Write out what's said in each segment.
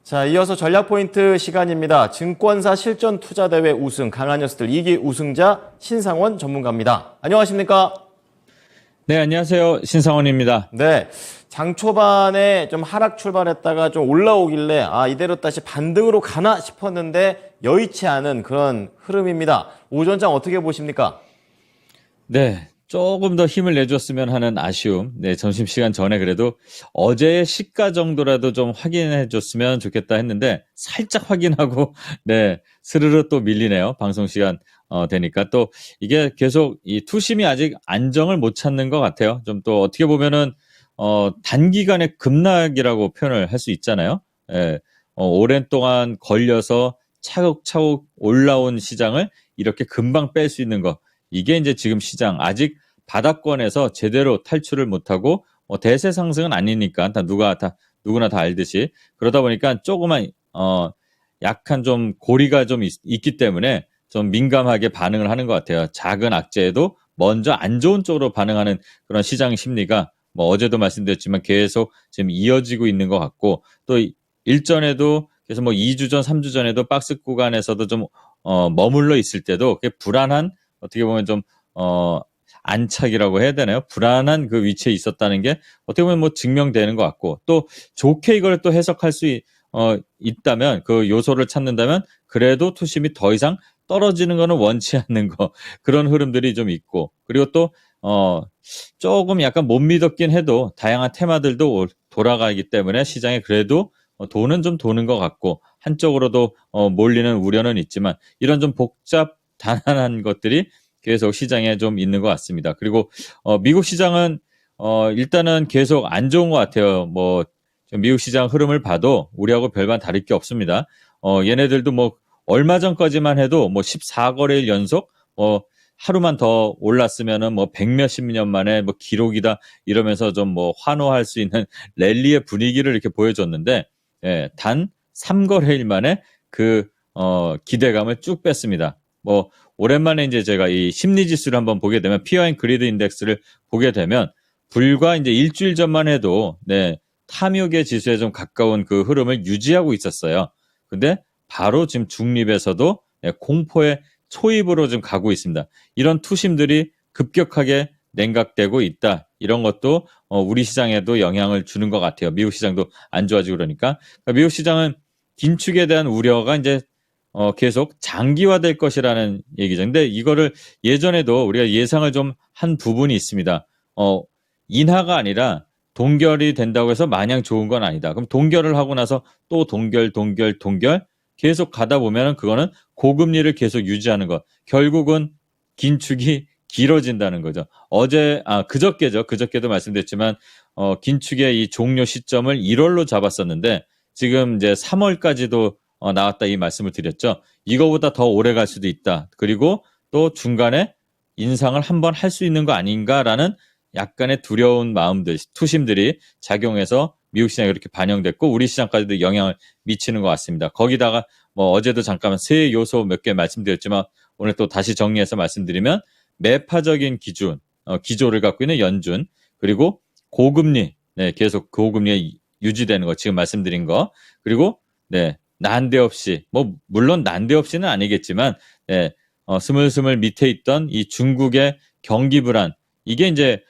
자, 이어서 전략 포인트 시간입니다. 증권사 실전 투자 대회 우승 강한 녀석들 2기 우승자 신상원 전문가입니다. 안녕하십니까? 네, 안녕하세요. 신상원입니다. 네. 장 초반에 좀 하락 출발했다가 좀 올라오길래 이대로 다시 반등으로 가나 싶었는데 여의치 않은 그런 흐름입니다. 오전장 어떻게 보십니까? 네, 조금 더 힘을 내줬으면 하는 아쉬움. 네, 점심시간 전에 그래도 어제의 시가 정도라도 좀 확인해 줬으면 좋겠다 했는데 살짝 확인하고 네, 스르르 또 밀리네요. 방송시간 되니까 또 이게 계속 이 투심이 아직 안정을 못 찾는 것 같아요. 좀 또 어떻게 보면은 단기간에 급락이라고 표현을 할 수 있잖아요. 예, 오랜 동안 걸려서 차곡차곡 올라온 시장을 이렇게 금방 뺄 수 있는 거. 이게 이제 지금 시장 아직 바닥권에서 제대로 탈출을 못하고 대세 상승은 아니니까 누구나 다 알듯이 그러다 보니까 조그만 약간 좀 고리가 좀 있기 때문에 좀 민감하게 반응을 하는 것 같아요. 작은 악재에도 먼저 안 좋은 쪽으로 반응하는 그런 시장 심리가 뭐 어제도 말씀드렸지만 계속 지금 이어지고 있는 것 같고 또 일전에도 그래서 뭐 2주 전, 3주 전에도 박스 구간에서도 좀 머물러 있을 때도 불안한 어떻게 보면 좀 안착이라고 해야 되나요? 불안한 그 위치에 있었다는 게 어떻게 보면 뭐 증명되는 것 같고 또 좋게 이걸 또 해석할 수 있다면 그 요소를 찾는다면 그래도 투심이 더 이상 떨어지는 거는 원치 않는 거 그런 흐름들이 좀 있고 그리고 또 조금 약간 못 믿었긴 해도 다양한 테마들도 돌아가기 때문에 시장에 그래도 돈은 좀 도는 것 같고 한쪽으로도 몰리는 우려는 있지만 이런 좀 복잡 단단한 것들이 계속 시장에 좀 있는 것 같습니다. 그리고 미국 시장은 일단은 계속 안 좋은 것 같아요. 뭐 미국 시장 흐름을 봐도 우리하고 별반 다를 게 없습니다. 얘네들도 뭐 얼마 전까지만 해도 뭐 14거래일 연속 하루만 더 올랐으면은 뭐 100몇십 년 만에 뭐 기록이다 이러면서 좀 뭐 환호할 수 있는 랠리의 분위기를 이렇게 보여줬는데 예, 단 3거래일 만에 그 기대감을 쭉 뺐습니다. 뭐 오랜만에 이제 제가 이 심리 지수를 한번 보게 되면 피어 앤 그리드 인덱스를 보게 되면 불과 이제 일주일 전만 해도 네, 탐욕의 지수에 좀 가까운 그 흐름을 유지하고 있었어요. 근데 바로 지금 중립에서도 네, 공포의 초입으로 좀 가고 있습니다. 이런 투심들이 급격하게 냉각되고 있다. 이런 것도 우리 시장에도 영향을 주는 것 같아요. 미국 시장도 안 좋아지고 그러니까 미국 시장은 긴축에 대한 우려가 이제 계속 장기화될 것이라는 얘기죠. 근데 이거를 예전에도 우리가 예상을 좀 한 부분이 있습니다. 인하가 아니라 동결이 된다고 해서 마냥 좋은 건 아니다. 그럼 동결을 하고 나서 또 동결 계속 가다 보면은 그거는 고금리를 계속 유지하는 것. 결국은 긴축이 길어진다는 거죠. 그저께도 말씀드렸지만 긴축의 이 종료 시점을 1월로 잡았었는데 지금 이제 3월까지도 나왔다 이 말씀을 드렸죠. 이거보다 더 오래 갈 수도 있다. 그리고 또 중간에 인상을 한번 할 수 있는 거 아닌가라는 약간의 두려운 마음들, 투심들이 작용해서 미국 시장에 그렇게 반영됐고 우리 시장까지도 영향을 미치는 것 같습니다. 거기다가 뭐 어제도 잠깐 세 요소 몇 개 말씀드렸지만 오늘 또 다시 정리해서 말씀드리면 매파적인 기조를 갖고 있는 연준 그리고 고금리, 네, 계속 고금리에 유지되는 거 지금 말씀드린 거 그리고 네. 난데없이 물론 난데없이는 아니겠지만 네, 스물스물 밑에 있던 이 중국의 경기 불안 이게 이제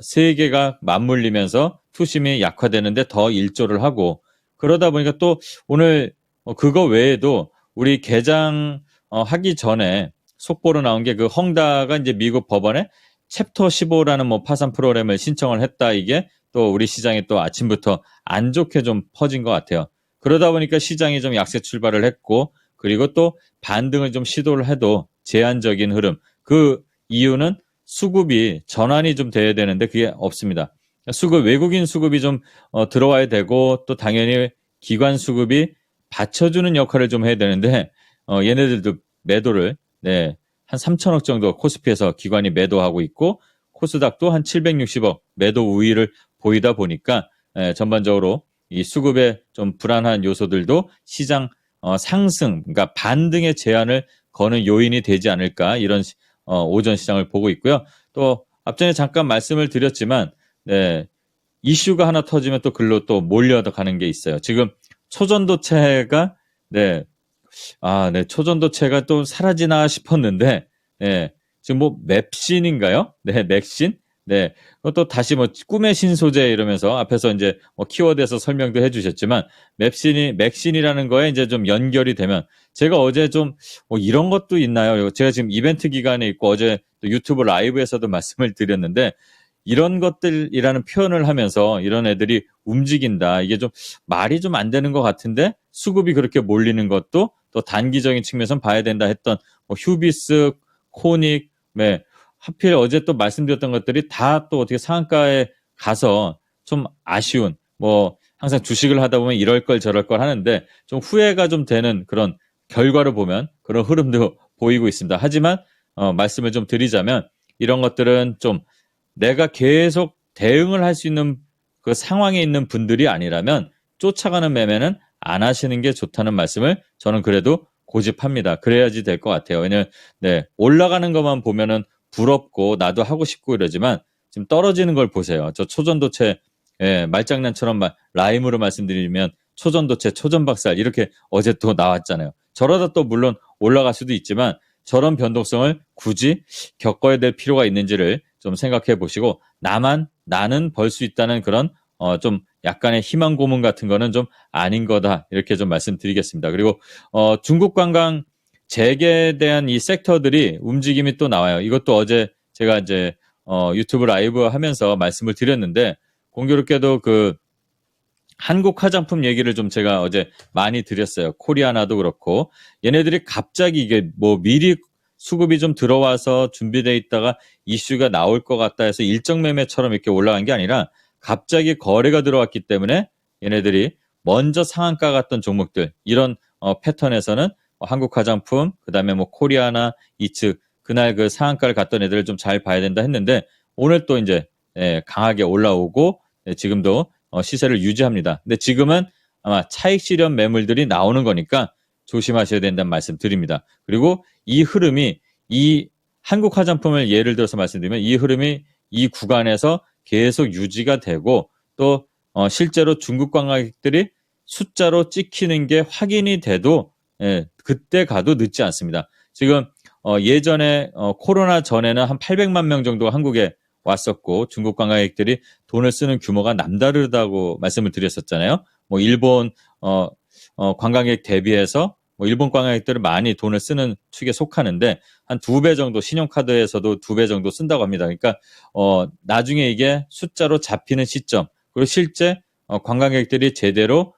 세계가 맞물리면서 투심이 약화되는데 더 일조를 하고 그러다 보니까 또 오늘 그거 외에도 우리 개장 하기 전에 속보로 나온 게 그 헝다가 이제 미국 법원에 챕터 15라는 뭐 파산 프로그램을 신청을 했다 이게 또 우리 시장에 또 아침부터 안 좋게 좀 퍼진 것 같아요. 그러다 보니까 시장이 좀 약세 출발을 했고 그리고 또 반등을 좀 시도를 해도 제한적인 흐름 그 이유는 수급이 전환이 좀 돼야 되는데 그게 없습니다. 외국인 수급이 좀 들어와야 되고 또 당연히 기관 수급이 받쳐주는 역할을 좀 해야 되는데 얘네들도 매도를 네, 한 3천억 정도 코스피에서 기관이 매도하고 있고 코스닥도 한 760억 매도 우위를 보이다 보니까 전반적으로 이 수급에 좀 불안한 요소들도 시장 상승, 그러니까 반등의 제한을 거는 요인이 되지 않을까 이런 오전 시장을 보고 있고요. 또 앞전에 잠깐 말씀을 드렸지만 네, 이슈가 하나 터지면 또 글로 또 몰려가는 게 있어요. 지금 초전도체가 네, 네, 초전도체가 또 사라지나 싶었는데, 네, 지금 뭐 맵신인가요? 네, 맥신? 네, 또 다시 뭐 꿈의 신소재 이러면서 앞에서 이제 뭐 키워드에서 설명도 해주셨지만, 맥신이라는 거에 이제 좀 연결이 되면, 제가 어제 좀 뭐 이런 것도 있나요? 제가 지금 이벤트 기간에 있고 어제 또 유튜브 라이브에서도 말씀을 드렸는데, 이런 것들이라는 표현을 하면서 이런 애들이 움직인다. 이게 좀 말이 좀 안 되는 것 같은데 수급이 그렇게 몰리는 것도 또 단기적인 측면에서 봐야 된다 했던 뭐 휴비스, 코닉, 네, 하필 어제 또 말씀드렸던 것들이 다 또 어떻게 상한가에 가서 좀 아쉬운 뭐 항상 주식을 하다 보면 이럴 걸 저럴 걸 하는데 좀 후회가 좀 되는 그런 결과를 보면 그런 흐름도 보이고 있습니다. 하지만 말씀을 좀 드리자면 이런 것들은 좀 내가 계속 대응을 할 수 있는 그 상황에 있는 분들이 아니라면 쫓아가는 매매는 안 하시는 게 좋다는 말씀을 저는 그래도 고집합니다. 그래야지 될 것 같아요. 왜냐면 네, 올라가는 것만 보면은 부럽고 나도 하고 싶고 이러지만 지금 떨어지는 걸 보세요. 저 초전도체 말장난처럼 라임으로 말씀드리면 초전도체, 초전박살 이렇게 어제 또 나왔잖아요. 저러다 또 물론 올라갈 수도 있지만 저런 변동성을 굳이 겪어야 될 필요가 있는지를 좀 생각해 보시고 나는 벌 수 있다는 그런 좀 약간의 희망 고문 같은 거는 좀 아닌 거다 이렇게 좀 말씀드리겠습니다. 그리고 중국 관광 재개에 대한 이 섹터들이 움직임이 또 나와요. 이것도 어제 제가 이제 유튜브 라이브 하면서 말씀을 드렸는데 공교롭게도 그 한국 화장품 얘기를 좀 제가 어제 많이 드렸어요. 코리아나도 그렇고 얘네들이 갑자기 이게 뭐 미리 수급이 좀 들어와서 준비돼 있다가 이슈가 나올 것 같다 해서 일정 매매처럼 이렇게 올라간 게 아니라 갑자기 거래가 들어왔기 때문에 얘네들이 먼저 상한가 갔던 종목들 이런 패턴에서는 한국 화장품 그다음에 뭐 코리아나 이츠 그날 그 상한가를 갔던 애들을 좀 잘 봐야 된다 했는데 오늘 또 이제 강하게 올라오고 지금도 시세를 유지합니다. 근데 지금은 아마 차익 실현 매물들이 나오는 거니까 조심하셔야 된다는 말씀 드립니다. 그리고 이 흐름이 이 한국 화장품을 예를 들어서 말씀드리면 이 흐름이 이 구간에서 계속 유지가 되고 또 실제로 중국 관광객들이 숫자로 찍히는 게 확인이 돼도 그때 가도 늦지 않습니다. 지금 예전에 코로나 전에는 한 800만 명 정도가 한국에 왔었고 중국 관광객들이 돈을 쓰는 규모가 남다르다고 말씀을 드렸었잖아요. 뭐 일본 관광객 대비해서 뭐 일본 관광객들은 많이 돈을 쓰는 축에 속하는데 한 2배 정도 신용카드에서도 2배 정도 쓴다고 합니다. 그러니까 나중에 이게 숫자로 잡히는 시점 그리고 실제 관광객들이 제대로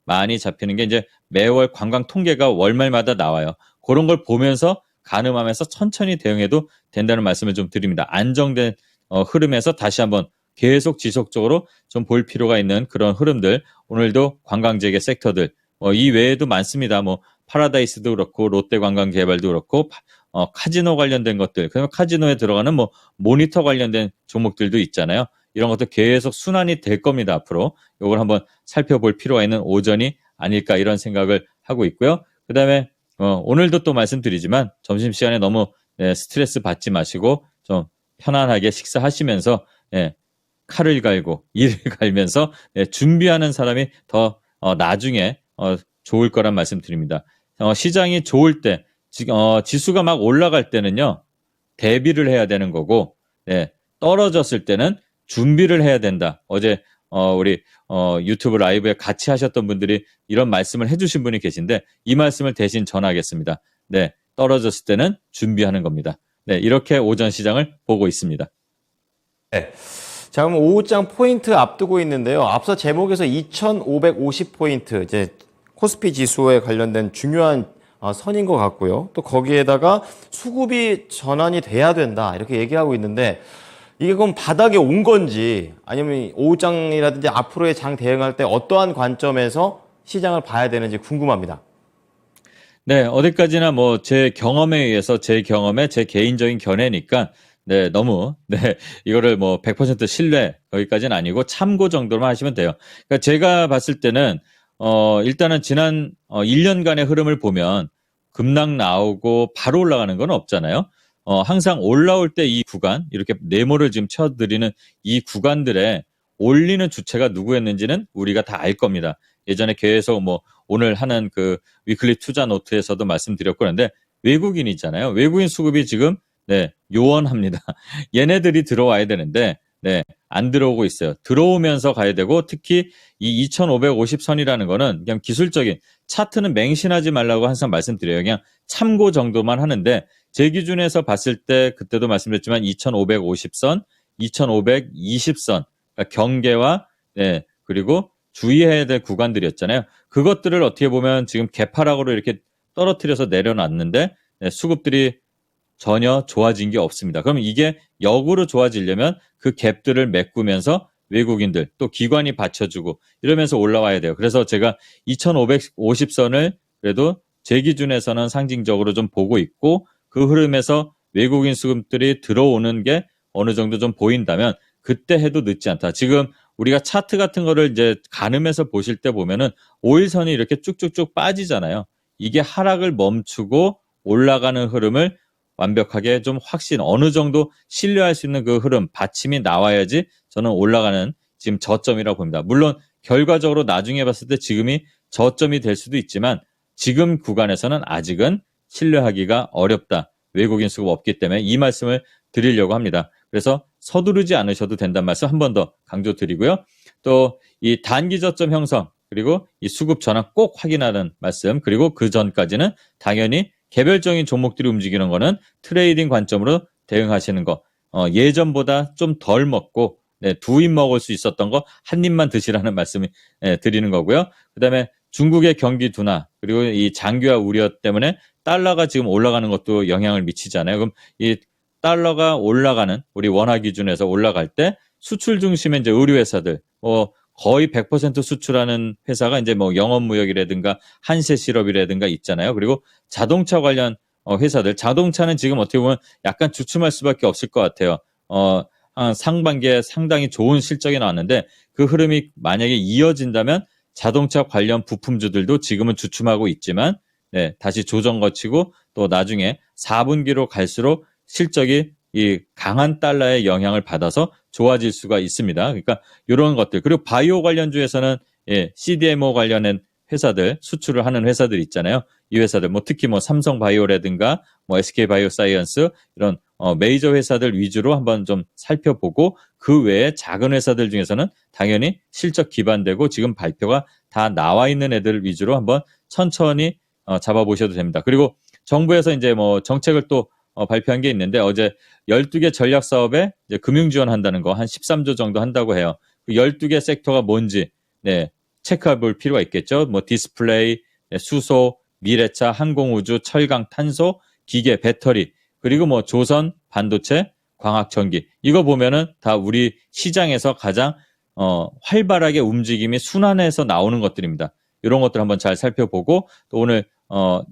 많이 잡히는 게 이제 매월 관광 통계가 월말마다 나와요. 그런 걸 보면서 가늠하면서 천천히 대응해도 된다는 말씀을 좀 드립니다. 안정된 흐름에서 다시 한번 계속 지속적으로 좀 볼 필요가 있는 그런 흐름들 오늘도 관광재개 섹터들 이 외에도 많습니다. 뭐 파라다이스도 그렇고 롯데관광개발도 그렇고 카지노 관련된 것들 그다음에 카지노에 들어가는 뭐 모니터 관련된 종목들도 있잖아요. 이런 것도 계속 순환이 될 겁니다. 앞으로 이걸 한번 살펴볼 필요가 있는 오전이 아닐까 이런 생각을 하고 있고요. 그다음에 오늘도 또 말씀드리지만 점심시간에 너무 스트레스 받지 마시고 좀 편안하게 식사하시면서 칼을 갈고 이를 갈면서 준비하는 사람이 더 나중에 좋을 거란 말씀드립니다. 시장이 좋을 때 지수가 막 올라갈 때는요 대비를 해야 되는 거고 떨어졌을 때는 준비를 해야 된다. 어제 우리 유튜브 라이브에 같이 하셨던 분들이 이런 말씀을 해주신 분이 계신데 이 말씀을 대신 전하겠습니다. 떨어졌을 때는 준비하는 겁니다. 이렇게 오전 시장을 보고 있습니다. 네. 자, 그럼 오후장 포인트 앞두고 있는데요. 앞서 제목에서 2,550포인트, 이제 코스피 지수에 관련된 중요한 선인 것 같고요. 또 거기에다가 수급이 전환이 돼야 된다. 이렇게 얘기하고 있는데 이게 그럼 바닥에 온 건지 아니면 오후장이라든지 앞으로의 장 대응할 때 어떠한 관점에서 시장을 봐야 되는지 궁금합니다. 어디까지나 뭐 제 경험에 의해서 제 경험에 제 개인적인 견해니까 너무 이거를 뭐 100% 신뢰 거기까지는 아니고 참고 정도로만 하시면 돼요. 그러니까 제가 봤을 때는 일단은 지난 1년간의 흐름을 보면 급락 나오고 바로 올라가는 건 없잖아요. 항상 올라올 때 이 구간 이렇게 네모를 지금 쳐드리는 이 구간들에 올리는 주체가 누구였는지는 우리가 다 알 겁니다. 예전에 계속 뭐 오늘 하는 그 위클리 투자 노트에서도 말씀드렸고 그런데 외국인이잖아요. 외국인 수급이 지금 요원합니다. 얘네들이 들어와야 되는데 안 들어오고 있어요. 들어오면서 가야 되고 특히 이 2550선이라는 거는 그냥 기술적인 차트는 맹신하지 말라고 항상 말씀드려요. 그냥 참고 정도만 하는데 제 기준에서 봤을 때 그때도 말씀드렸지만 2550선, 2520선 그러니까 경계와 그리고 주의해야 될 구간들이었잖아요. 그것들을 어떻게 보면 지금 개파락으로 이렇게 떨어뜨려서 내려놨는데 수급들이 전혀 좋아진 게 없습니다. 그럼 이게 역으로 좋아지려면 그 갭들을 메꾸면서 외국인들 또 기관이 받쳐주고 이러면서 올라와야 돼요. 그래서 제가 2550선을 그래도 제 기준에서는 상징적으로 좀 보고 있고 그 흐름에서 외국인 수급들이 들어오는 게 어느 정도 좀 보인다면 그때 해도 늦지 않다. 지금 우리가 차트 같은 거를 이제 가늠해서 보실 때 보면은 5일선이 이렇게 쭉쭉쭉 빠지잖아요. 이게 하락을 멈추고 올라가는 흐름을 완벽하게 좀 확신 어느 정도 신뢰할 수 있는 그 흐름 받침이 나와야지 저는 올라가는 지금 저점이라고 봅니다. 물론 결과적으로 나중에 봤을 때 지금이 저점이 될 수도 있지만 지금 구간에서는 아직은 신뢰하기가 어렵다. 외국인 수급 없기 때문에 이 말씀을 드리려고 합니다. 그래서 서두르지 않으셔도 된다는 말씀 한 번 더 강조드리고요. 또 이 단기 저점 형성 그리고 이 수급 전환 꼭 확인하는 말씀 그리고 그 전까지는 당연히 개별적인 종목들이 움직이는 거는 트레이딩 관점으로 대응하시는 거 예전보다 좀 덜 먹고 두 입 먹을 수 있었던 거 한 입만 드시라는 말씀을 드리는 거고요. 그다음에 중국의 경기 둔화 그리고 이 장기화 우려 때문에 달러가 지금 올라가는 것도 영향을 미치잖아요. 그럼 이 달러가 올라가는 우리 원화 기준에서 올라갈 때 수출 중심의 이제 의류 회사들 거의 100% 수출하는 회사가 이제 뭐 영업무역이라든가 한세실업이라든가 있잖아요. 그리고 자동차 관련 회사들 자동차는 지금 어떻게 보면 약간 주춤할 수밖에 없을 것 같아요. 상반기에 상당히 좋은 실적이 나왔는데 그 흐름이 만약에 이어진다면 자동차 관련 부품주들도 지금은 주춤하고 있지만 다시 조정 거치고 또 나중에 4분기로 갈수록 실적이 이 강한 달러의 영향을 받아서 좋아질 수가 있습니다. 그러니까 이런 것들 그리고 바이오 관련주에서는 CDMO 관련된 회사들 수출을 하는 회사들 있잖아요. 이 회사들 뭐 특히 뭐 삼성바이오라든가 뭐 SK바이오사이언스 이런 메이저 회사들 위주로 한번 좀 살펴보고 그 외에 작은 회사들 중에서는 당연히 실적 기반되고 지금 발표가 다 나와 있는 애들 위주로 한번 천천히 잡아보셔도 됩니다. 그리고 정부에서 이제 뭐 정책을 또 발표한 게 있는데 어제 12개 전략 사업에 이제 금융 지원한다는 거 한 13조 정도 한다고 해요. 그 12개 섹터가 뭔지 체크해 볼 필요가 있겠죠. 뭐 디스플레이, 수소, 미래차, 항공우주, 철강, 탄소, 기계, 배터리, 그리고 뭐 조선, 반도체, 광학전기. 이거 보면은 다 우리 시장에서 가장 활발하게 움직임이 순환해서 나오는 것들입니다. 이런 것들 한번 잘 살펴보고 또 오늘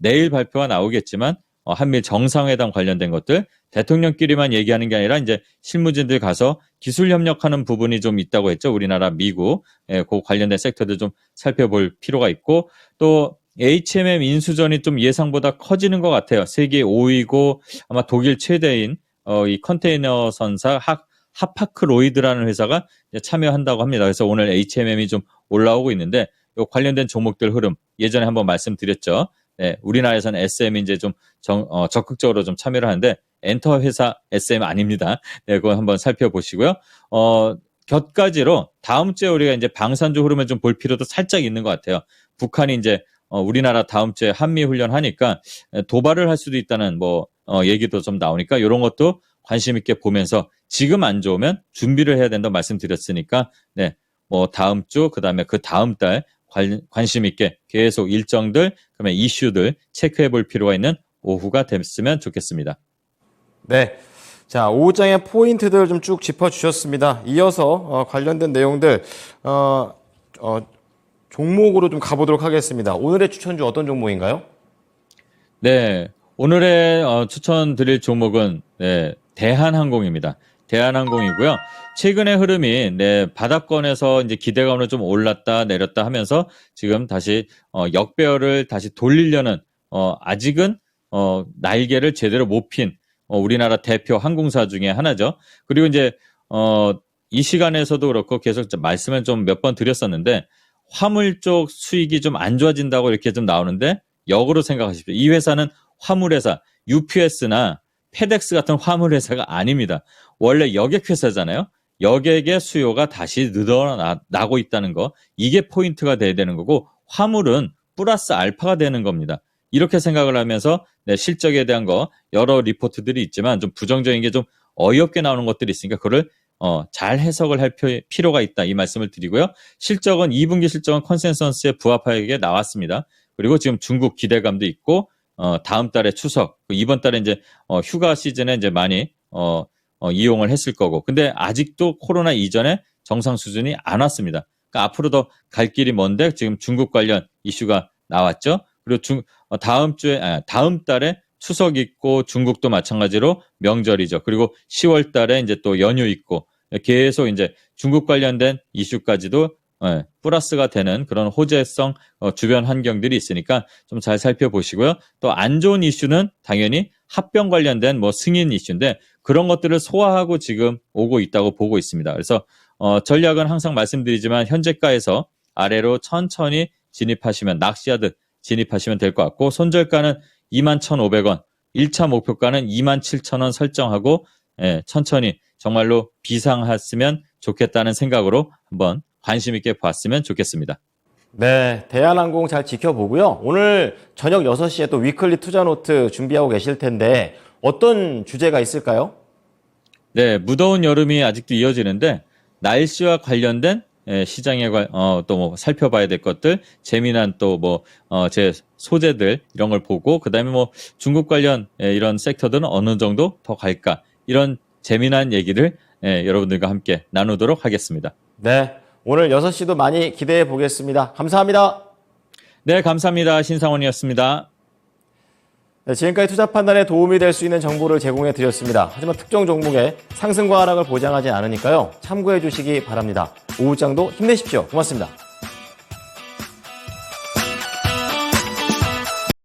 내일 발표가 나오겠지만 한미 정상회담 관련된 것들 대통령끼리만 얘기하는 게 아니라 이제 실무진들 가서 기술 협력하는 부분이 좀 있다고 했죠. 우리나라, 미국 그 관련된 섹터들 좀 살펴볼 필요가 있고 또 HMM 인수전이 좀 예상보다 커지는 것 같아요. 세계 5위고 아마 독일 최대인 이 컨테이너 선사 하파크로이드라는 회사가 참여한다고 합니다. 그래서 오늘 HMM이 좀 올라오고 있는데 이 관련된 종목들 흐름 예전에 한번 말씀드렸죠. 우리나라에서는 SM 이제 좀 적극적으로 좀 참여를 하는데 엔터 회사 SM 아닙니다. 그거 한번 살펴보시고요. 곁가지로 다음 주에 우리가 이제 방산주 흐름을 좀 볼 필요도 살짝 있는 것 같아요. 북한이 이제 우리나라 다음 주에 한미 훈련 하니까 도발을 할 수도 있다는 뭐 얘기도 좀 나오니까 이런 것도 관심 있게 보면서 지금 안 좋으면 준비를 해야 된다고 말씀드렸으니까 뭐 다음 주 그다음에 그 다음 달 관심 있게 계속 일정들, 그다음에 이슈들 체크해 볼 필요가 있는 오후가 됐으면 좋겠습니다. 네. 자, 오후장의 포인트들 좀 쭉 짚어주셨습니다. 이어서 관련된 내용들 종목으로 좀 가보도록 하겠습니다. 오늘의 추천주 어떤 종목인가요? 네, 오늘의 추천드릴 종목은 대한항공입니다. 대한항공이고요. 최근의 흐름이 바닥권에서 이제 기대감으로 좀 올랐다 내렸다 하면서 지금 다시 역배열을 다시 돌리려는 아직은 날개를 제대로 못 핀 우리나라 대표 항공사 중에 하나죠. 그리고 이제 이 시간에서도 그렇고 계속 말씀을 좀 몇 번 드렸었는데 화물 쪽 수익이 좀 안 좋아진다고 이렇게 좀 나오는데 역으로 생각하십시오. 이 회사는 화물회사, UPS나 페덱스 같은 화물회사가 아닙니다. 원래 여객회사잖아요. 여객의 수요가 다시 늘어나고 있다는 거. 이게 포인트가 돼야 되는 거고 화물은 플러스 알파가 되는 겁니다. 이렇게 생각을 하면서 네, 실적에 대한 거 여러 리포트들이 있지만 좀 부정적인 게 좀 어이없게 나오는 것들이 있으니까 그걸 잘 해석을 할 필요가 있다 이 말씀을 드리고요. 실적은 2분기 실적은 컨센서스에 부합하게 나왔습니다. 그리고 지금 중국 기대감도 있고 다음 달에 추석, 이번 달에 이제 휴가 시즌에 이제 많이 이용을 했을 거고. 근데 아직도 코로나 이전에 정상 수준이 안 왔습니다. 그러니까 앞으로 더 갈 길이 먼데 지금 중국 관련 이슈가 나왔죠. 그리고 다음 달에 추석 있고 중국도 마찬가지로 명절이죠. 그리고 10월 달에 이제 또 연휴 있고 계속 이제 중국 관련된 이슈까지도 플러스가 되는 그런 호재성 주변 환경들이 있으니까 좀 잘 살펴보시고요. 또 안 좋은 이슈는 당연히 합병 관련된 뭐 승인 이슈인데 그런 것들을 소화하고 지금 오고 있다고 보고 있습니다. 그래서 전략은 항상 말씀드리지만 현재가에서 아래로 천천히 진입하시면 낚시하듯 진입하시면 될 것 같고 손절가는 21,500원, 1차 목표가는 27,000원 설정하고 천천히 정말로 비상했으면 좋겠다는 생각으로 한번 관심 있게 봤으면 좋겠습니다. 네, 대한항공 잘 지켜보고요. 오늘 저녁 6시에 또 위클리 투자 노트 준비하고 계실 텐데 어떤 주제가 있을까요? 네, 무더운 여름이 아직도 이어지는데 날씨와 관련된 시장에 또 뭐 살펴봐야 될 것들, 재미난 또 뭐 제 소재들 이런 걸 보고 그다음에 뭐 중국 관련 이런 섹터들은 어느 정도 더 갈까 이런 재미난 얘기를 여러분들과 함께 나누도록 하겠습니다. 네, 오늘 6시도 많이 기대해 보겠습니다. 감사합니다. 네, 감사합니다. 신상원이었습니다. 네, 지금까지 투자 판단에 도움이 될 수 있는 정보를 제공해 드렸습니다. 하지만 특정 종목의 상승과 하락을 보장하지 않으니까요. 참고해 주시기 바랍니다. 오후장도 힘내십시오. 고맙습니다.